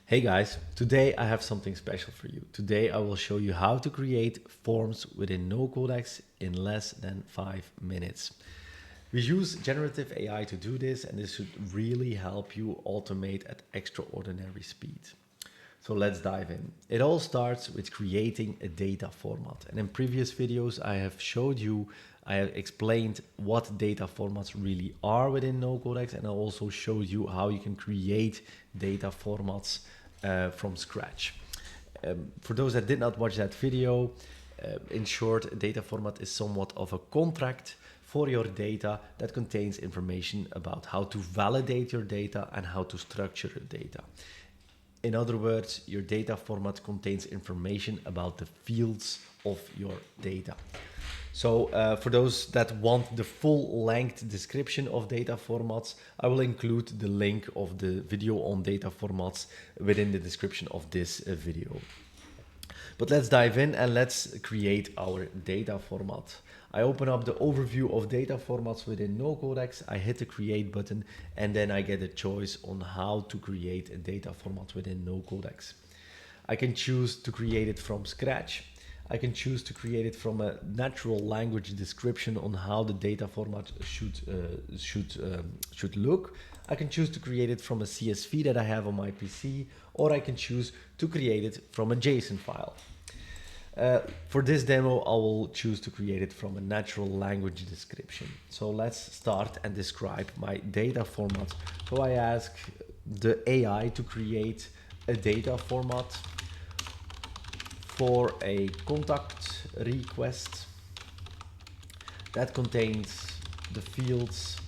Hey guys, today I have something special for you. Today I will show you how to create forms within NoCode-X in less than 5 minutes. We use generative AI to do this, and this should really help you automate at extraordinary speed. So let's dive in. It all starts with creating a data format. And in previous videos, I have explained what data formats really are within NoCode-X, and I also showed you how you can create data formats from scratch. For those that did not watch that video, in short, a data format is somewhat of a contract for your data that contains information about how to validate your data and how to structure your data. In other words, your data format contains information about the fields of your data. So for those that want the full length description of data formats, I will include the link of the video on data formats within the description of this video. But let's dive in and let's create our data format. I open up the overview of data formats within NoCode-X, I hit the create button, and then I get a choice on how to create a data format within NoCode-X. I can choose to create it from scratch. I can choose to create it from a natural language description on how the data format should look. I can choose to create it from a CSV that I have on my PC, or I can choose to create it from a JSON file. For this demo, I will choose to create it from a natural language description. So let's start and describe my data format. So I ask the AI to create a data format for a contact request that contains the fields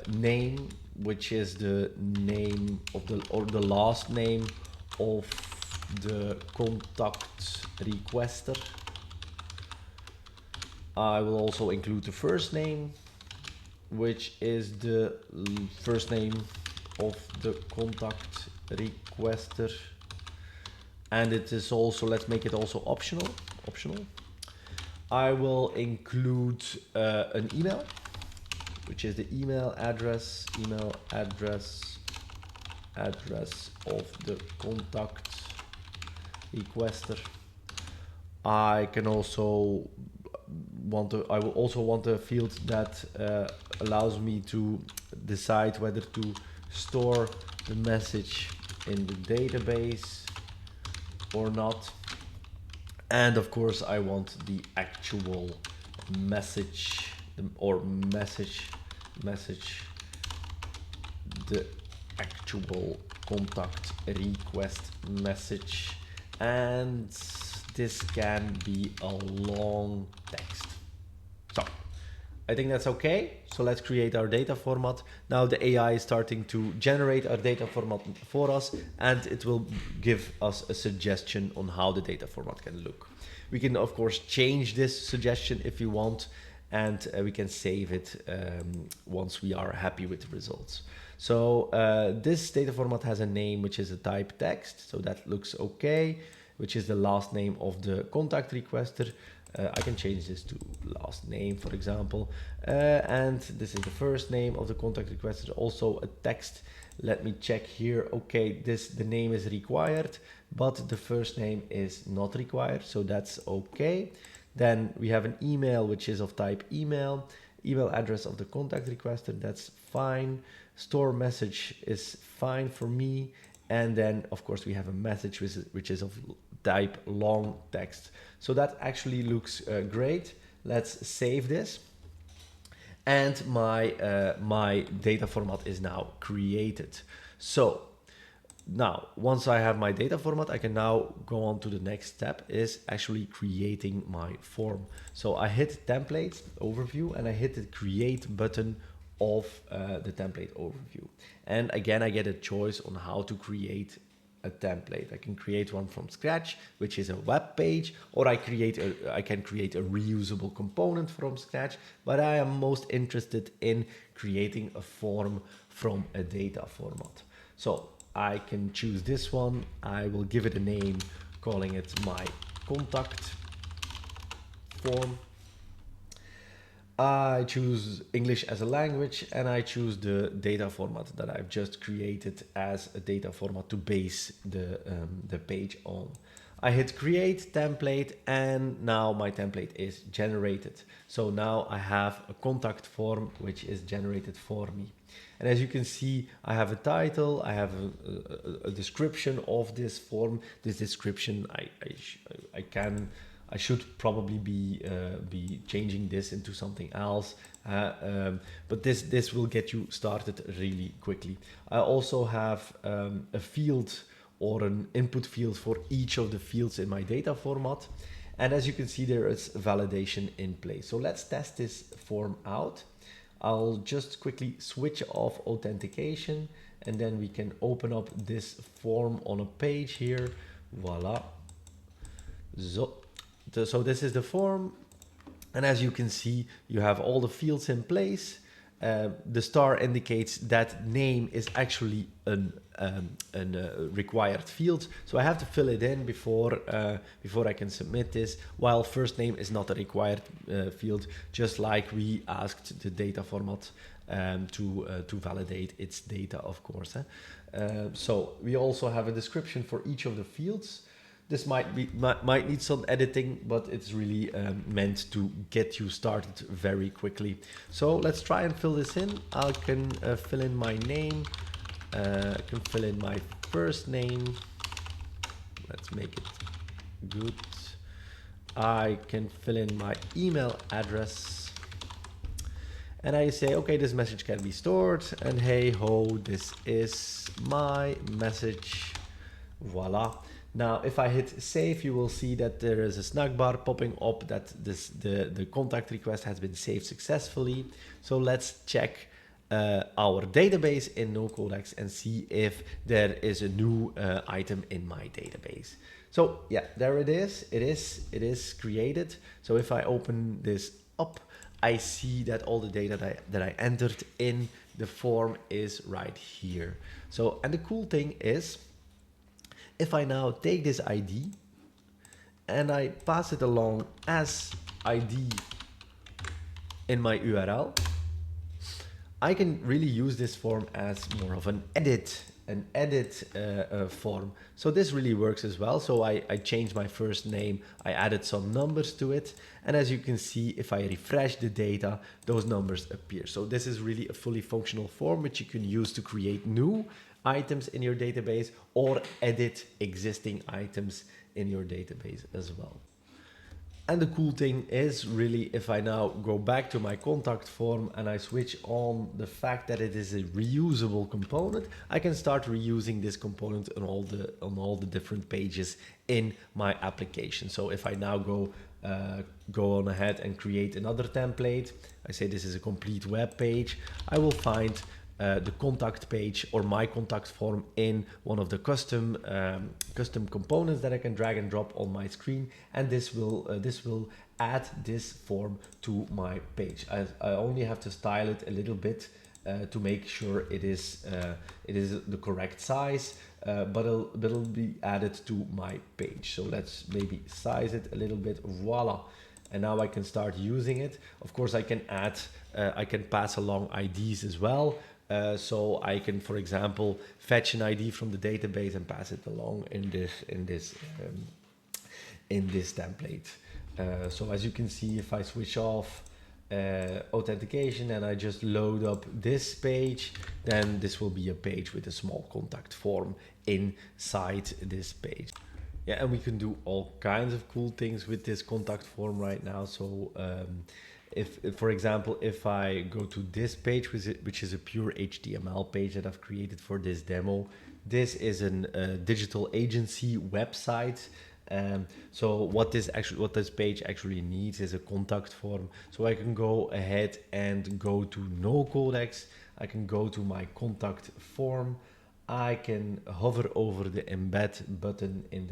name, which is the name of the last name of the contact requester. I will also include the first name, which is the first name of the contact requester, and it is also, let's make it also optional. I will include an email, which is the email address of the contact requester. I will also want a field that allows me to decide whether to store the message in the database or not. And of course, I want the actual message, the actual contact request message, and this can be a long text. So I think that's okay. So let's create our data format. Now the AI is starting to generate our data format for us, and it will give us a suggestion on how the data format can look. We can of course change this suggestion if we want, and we can save it once we are happy with the results. So this data format has a name which is a type text, so that looks okay, which is the last name of the contact requester. I can change this to last name, for example, and this is the first name of the contact requester, also a text. Let me check here. Okay, the name is required, but the first name is not required, so that's okay. Then we have an email, which is of type email address of the contact requester, that's fine. Store message is fine for me. And then of course we have a message which is of type long text. So that actually looks great. Let's save this. And my data format is now created. So now, once I have my data format, I can now go on to the next step, is actually creating my form. So I hit template overview and I hit the create button of the template overview. And again, I get a choice on how to create a template. I can create one from scratch, which is a web page, or I can create a reusable component from scratch, but I am most interested in creating a form from a data format. So I can choose this one. I will give it a name, calling it my contact form. I choose English as a language, and I choose the data format that I've just created as a data format to base the page on. I hit create template, and now my template is generated. So now I have a contact form which is generated for me. And as you can see, I have a title, I have a description of this form. This description, I should probably be changing this into something else, but this will get you started really quickly. I also have a field or an input field for each of the fields in my data format. And as you can see, there is validation in place. So let's test this form out. I'll just quickly switch off authentication, and then we can open up this form on a page here. Voila. So this is the form. And as you can see, you have all the fields in place. The star indicates that name is actually a required field, so I have to fill it in before I can submit this, while first name is not a required field, just like we asked the data format to validate its data, of course. So we also have a description for each of the fields. This might need some editing, but it's really meant to get you started very quickly. So let's try and fill this in. I can fill in my name. I can fill in my first name. Let's make it good. I can fill in my email address. And I say, okay, this message can be stored. And hey ho, this is my message. Voila. Now, if I hit save, you will see that there is a snack bar popping up that the contact request has been saved successfully. So let's check our database in NoCode-X and see if there is a new item in my database. So yeah, there it is. It is created. So if I open this up, I see that all the data that I entered in the form is right here. So, and the cool thing is, if I now take this ID and I pass it along as ID in my URL, I can really use this form as more of an edit form. So this really works as well. So I changed my first name, I added some numbers to it, and as you can see, if I refresh the data, those numbers appear. So this is really a fully functional form which you can use to create new items in your database or edit existing items in your database as well. And the cool thing is really, if I now go back to my contact form and I switch on the fact that it is a reusable component, I can start reusing this component on all the different pages in my application. So if I now go on ahead and create another template, I say this is a complete web page, I will find the contact page or my contact form in one of the custom components that I can drag and drop on my screen, and this will add this form to my page. I only have to style it a little bit to make sure it is the correct size, but it'll be added to my page. So let's maybe size it a little bit. Voila. And now I can start using it. Of course, I can add, I can pass along IDs as well. So I can, for example, fetch an ID from the database and pass it along in this template. So as you can see, if I switch off authentication and I just load up this page, then this will be a page with a small contact form inside this page. Yeah, and we can do all kinds of cool things with this contact form right now. So if for example, if I go to this page, which is a pure HTML page that I've created for this demo, this is a digital agency website. So what this page actually needs is a contact form. So I can go ahead and go to NoCode-X. I can go to my contact form. I can hover over the embed button on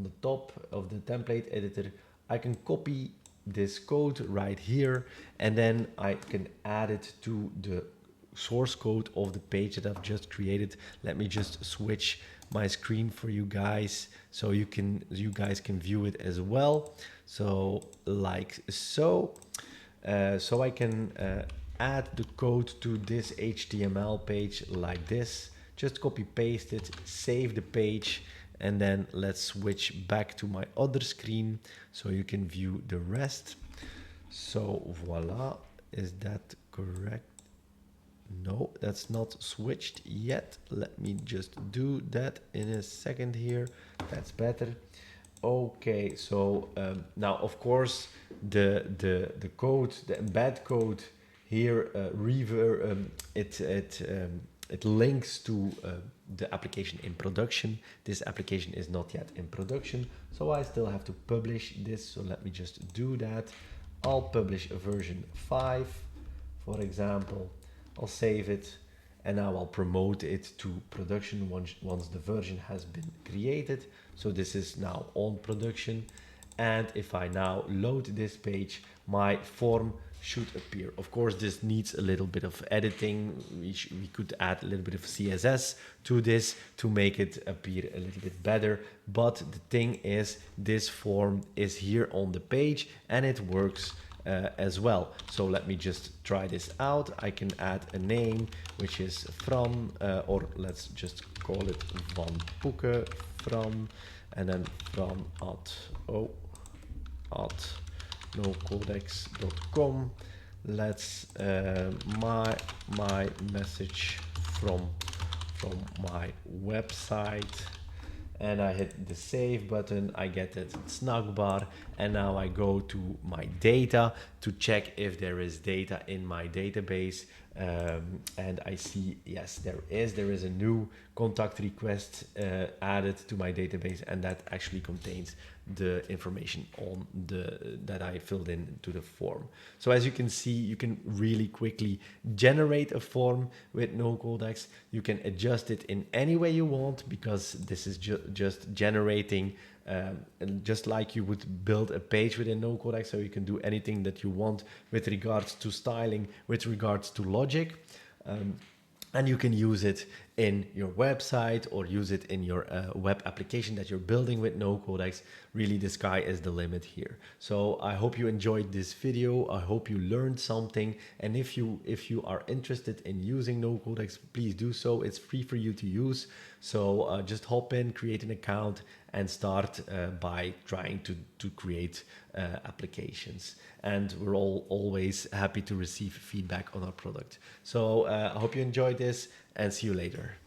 the top of the template editor. I can copy this code right here, and then I can add it to the source code of the page that I've just created. Let me just switch my screen for you guys so you guys can view it as well. So like so. So I can add the code to this HTML page like this. Just copy paste it, save the page, and then let's switch back to my other screen so you can view the rest. So voila, is that correct? No, that's not switched yet. Let me just do that in a second here. That's better. Okay, so now of course the code, the embed code here, it links to the application in production. This application is not yet in production, so I still have to publish this. So let me just do that. I'll publish a version 5, for example. I'll save it, and now I'll promote it to production once the version has been created. So this is now on production. And if I now load this page, my form should appear. Of course, this needs a little bit of editing. We could add a little bit of CSS to this to make it appear a little bit better. But the thing is, this form is here on the page and it works as well. So let me just try this out. I can add a name, which is from, or let's just call it Van Poeke from, and then from at NoCode-X.com. Let's my message from my website, and I hit the save button. I get that snug bar, and now I go to my data to check if there is data in my database. And I see, yes, there is a new contact request added to my database, and that actually contains the information on that I filled in to the form. So as you can see, you can really quickly generate a form with NoCode-X. You can adjust it in any way you want, because this is just generating and just like you would build a page within NoCode-X. So you can do anything that you want with regards to styling, with regards to logic. And you can use it in your website or use it in your web application that you're building with NoCode-X. Really, the sky is the limit here. So I hope you enjoyed this video. I hope you learned something. And if you are interested in using NoCode-X, please do so. It's free for you to use. So just hop in, create an account, and start by trying to create applications. And we're always happy to receive feedback on our product. So I hope you enjoyed this, and see you later.